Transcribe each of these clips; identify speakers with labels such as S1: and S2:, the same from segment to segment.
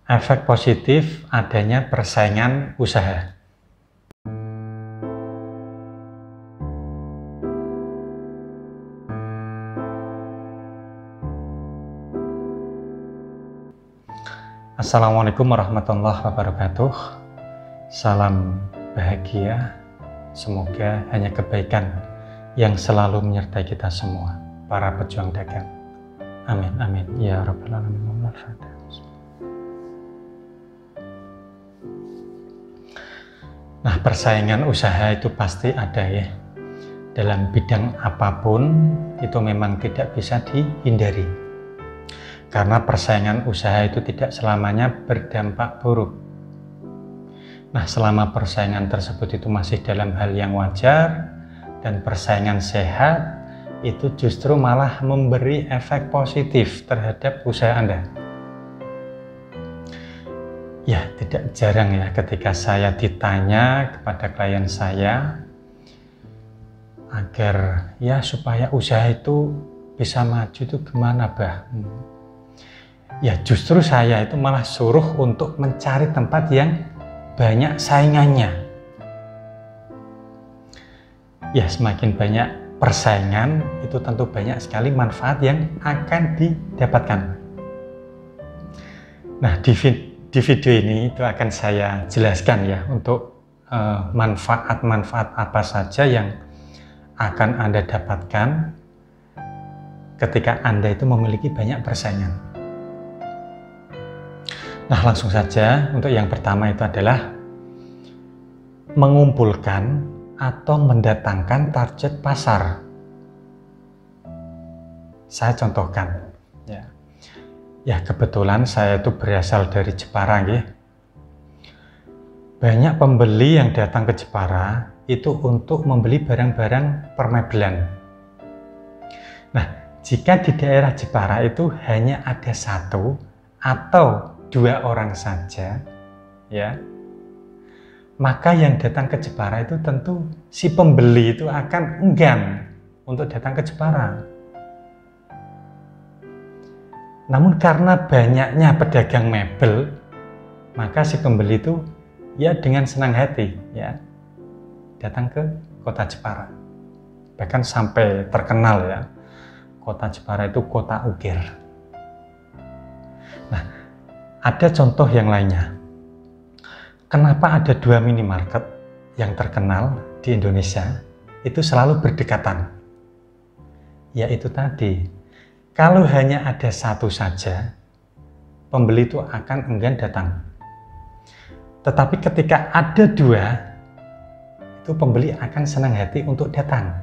S1: Efek positif adanya persaingan usaha. Assalamualaikum warahmatullahi wabarakatuh. Salam bahagia. Semoga hanya kebaikan yang selalu menyertai kita semua, para pejuang dagang. Amin, amin. Ya Rabbal Alamin. Nah, persaingan usaha itu pasti ada ya. Dalam bidang apapun itu memang tidak bisa dihindari. Karena persaingan usaha itu tidak selamanya berdampak buruk. Nah, selama persaingan tersebut itu masih dalam hal yang wajar dan persaingan sehat, itu justru malah memberi efek positif terhadap usaha Anda. Ya, tidak jarang ya ketika saya ditanya kepada klien saya agar ya supaya usaha itu bisa maju itu gimana, Bah? Ya justru saya itu malah suruh untuk mencari tempat yang banyak saingannya. Ya semakin banyak persaingan itu tentu banyak sekali manfaat yang akan didapatkan. Nah di video ini itu akan saya jelaskan ya untuk manfaat-manfaat apa saja yang akan Anda dapatkan ketika Anda itu memiliki banyak persaingan. Nah langsung saja, untuk yang pertama itu adalah mengumpulkan atau mendatangkan target pasar. Saya contohkan ya kebetulan saya itu berasal dari Jepara ya. Banyak pembeli yang datang ke Jepara itu untuk membeli barang-barang permebelan. Nah jika di daerah Jepara itu hanya ada satu atau dua orang saja ya, maka yang datang ke Jepara itu tentu si pembeli itu akan enggan untuk datang ke Jepara. Namun karena banyaknya pedagang mebel, maka si pembeli itu ya dengan senang hati ya datang ke kota Jepara. Bahkan sampai terkenal ya, kota Jepara itu kota ukir. Nah ada contoh yang lainnya. Kenapa ada dua minimarket yang terkenal di Indonesia itu selalu berdekatan? Yaitu tadi, kalau hanya ada satu saja, pembeli itu akan enggan datang. Tetapi ketika ada dua, itu pembeli akan senang hati untuk datang.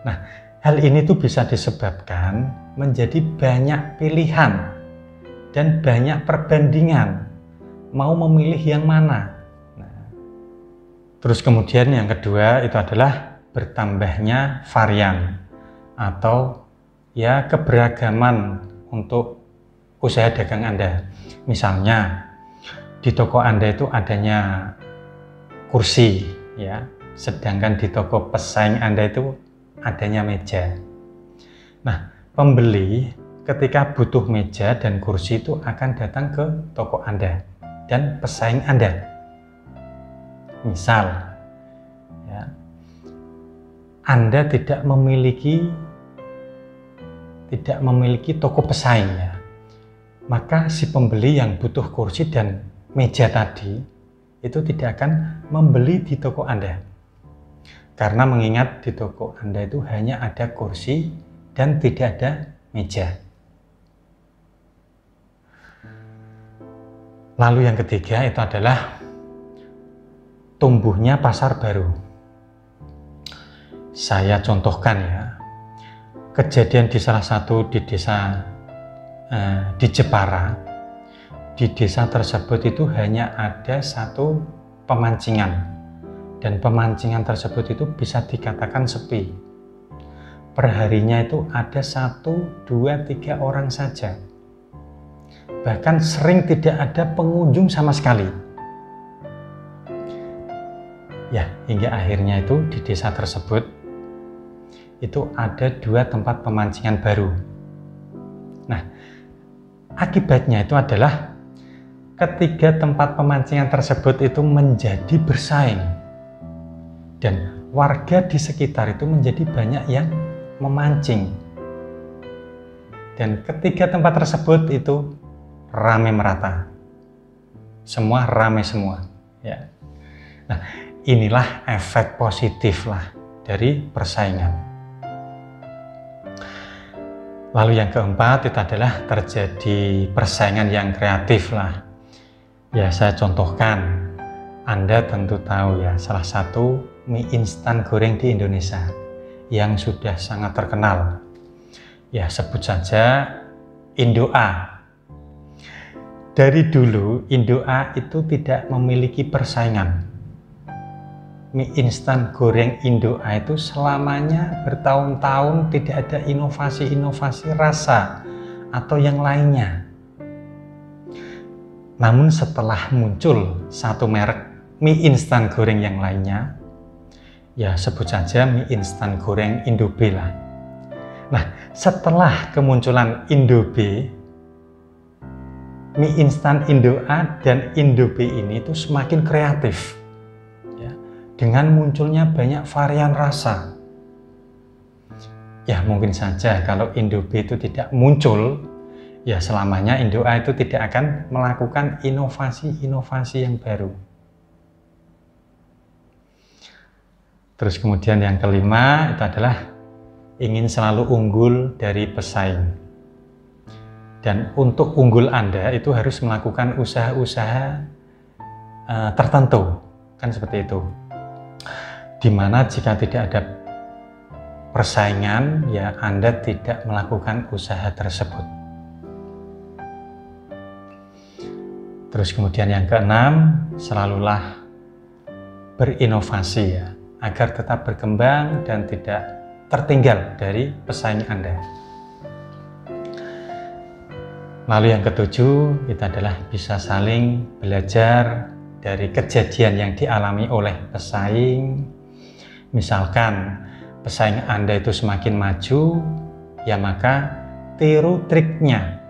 S1: Nah, hal ini tuh bisa disebabkan menjadi banyak pilihan dan banyak perbandingan mau memilih yang mana. Nah, terus kemudian yang kedua itu adalah bertambahnya varian atau ya keberagaman untuk usaha dagang Anda. Misalnya di toko Anda itu adanya kursi ya, sedangkan di toko pesaing Anda itu adanya meja. Nah, pembeli ketika butuh meja dan kursi itu akan datang ke toko Anda dan pesaing Anda. Misal, ya, Anda tidak memiliki toko pesaing ya, maka si pembeli yang butuh kursi dan meja tadi itu tidak akan membeli di toko Anda. Karena mengingat di toko Anda itu hanya ada kursi dan tidak ada meja. Lalu yang ketiga itu adalah tumbuhnya pasar baru. Saya contohkan ya, kejadian di salah satu di desa di Jepara. Di desa tersebut itu hanya ada satu pemancingan dan pemancingan tersebut itu bisa dikatakan sepi. Perharinya itu ada 1, 2, 3 orang saja. Bahkan sering tidak ada pengunjung sama sekali. Ya, hingga akhirnya itu di desa tersebut itu ada 2 tempat pemancingan baru. Nah, Akibatnya itu adalah ketiga tempat pemancingan tersebut itu menjadi bersaing. Dan warga di sekitar itu menjadi banyak yang memancing. Dan ketiga tempat tersebut itu ramai merata. Semua ramai semua. Ya. Nah, inilah efek positif lah dari persaingan. Lalu yang keempat itu adalah terjadi persaingan yang kreatif lah. Ya, saya contohkan. Anda tentu tahu ya, salah satu mie instan goreng di Indonesia yang sudah sangat terkenal. Ya, sebut saja Indoa. Dari dulu Indoa itu tidak memiliki persaingan. Mie instan goreng Indoa itu selamanya bertahun-tahun tidak ada inovasi-inovasi rasa atau yang lainnya. Namun setelah muncul satu merek mie instan goreng yang lainnya, ya sebut saja mie instan goreng Indobe lah. Nah, setelah kemunculan Indobe, mie instan Indoa dan Indobe ini tuh semakin kreatif ya, dengan munculnya banyak varian rasa. Ya mungkin saja kalau Indobe itu tidak muncul, ya selamanya Indoa itu tidak akan melakukan inovasi-inovasi yang baru. Terus kemudian yang kelima itu adalah ingin selalu unggul dari pesaing. Dan untuk unggul Anda itu harus melakukan usaha-usaha tertentu, kan seperti itu. Dimana jika tidak ada persaingan, ya Anda tidak melakukan usaha tersebut. Terus kemudian yang keenam, selalulah berinovasi ya, agar tetap berkembang dan tidak tertinggal dari pesaing Anda. Lalu yang ketujuh, itu adalah bisa saling belajar dari kejadian yang dialami oleh pesaing. Misalkan pesaing Anda itu semakin maju, ya maka tiru triknya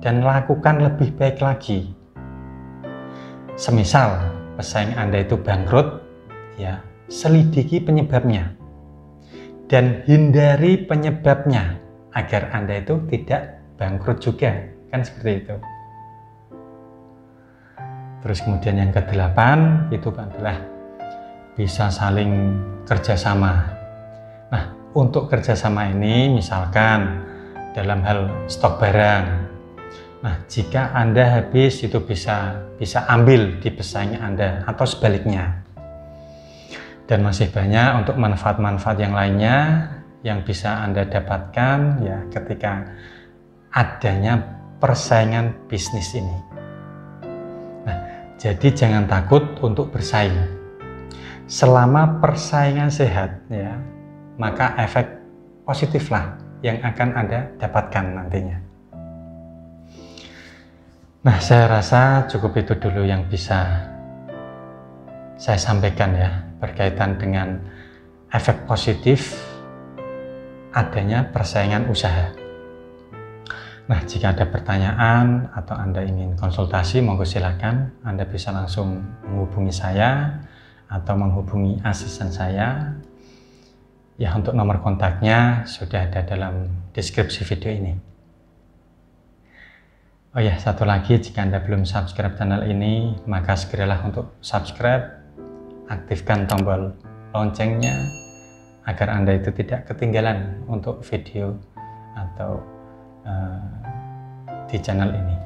S1: dan lakukan lebih baik lagi. Semisal pesaing Anda itu bangkrut, ya selidiki penyebabnya dan hindari penyebabnya agar Anda itu tidak bangkrut juga, kan seperti itu. Terus kemudian yang kedelapan itu adalah bisa saling kerjasama. Nah, untuk kerjasama ini misalkan dalam hal stok barang. Nah, jika Anda habis itu bisa ambil di pesaing Anda atau sebaliknya. Dan masih banyak untuk manfaat-manfaat yang lainnya yang bisa Anda dapatkan ya ketika adanya persaingan bisnis ini. Nah, jadi jangan takut untuk bersaing. Selama persaingan sehat ya, maka efek positiflah yang akan Anda dapatkan nantinya. Nah, saya rasa cukup itu dulu yang bisa saya sampaikan ya, berkaitan dengan efek positif adanya persaingan usaha. Nah, jika ada pertanyaan atau Anda ingin konsultasi, monggo silakan. Anda bisa langsung menghubungi saya atau menghubungi asisten saya. Ya, untuk nomor kontaknya sudah ada dalam deskripsi video ini. Oh ya, satu lagi, jika Anda belum subscribe channel ini, maka segeralah untuk subscribe. Aktifkan tombol loncengnya agar Anda itu tidak ketinggalan untuk video atau di channel ini.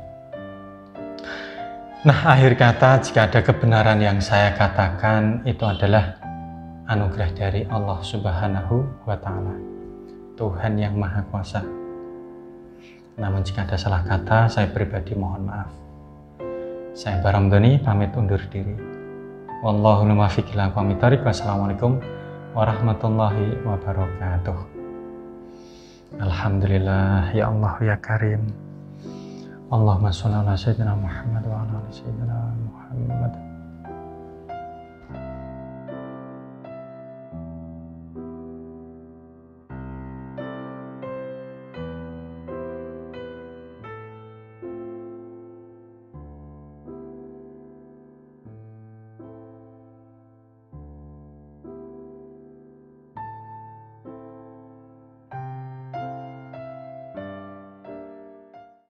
S1: Nah, akhir kata, jika ada kebenaran yang saya katakan itu adalah anugerah dari Allah Subhanahu wa Ta'ala, Tuhan yang Maha Kuasa. Namun jika ada salah kata, saya pribadi mohon maaf. Saya Baramdhani pamit undur diri. Wallahul muwaffiq ila aqwamit thoriq. Wassalamualaikum warahmatullahi wabarakatuh. Alhamdulillah, ya Allah ya Karim. Allahumma sholli ala sayyidina Muhammad wa ala ali sayyidina Muhammad.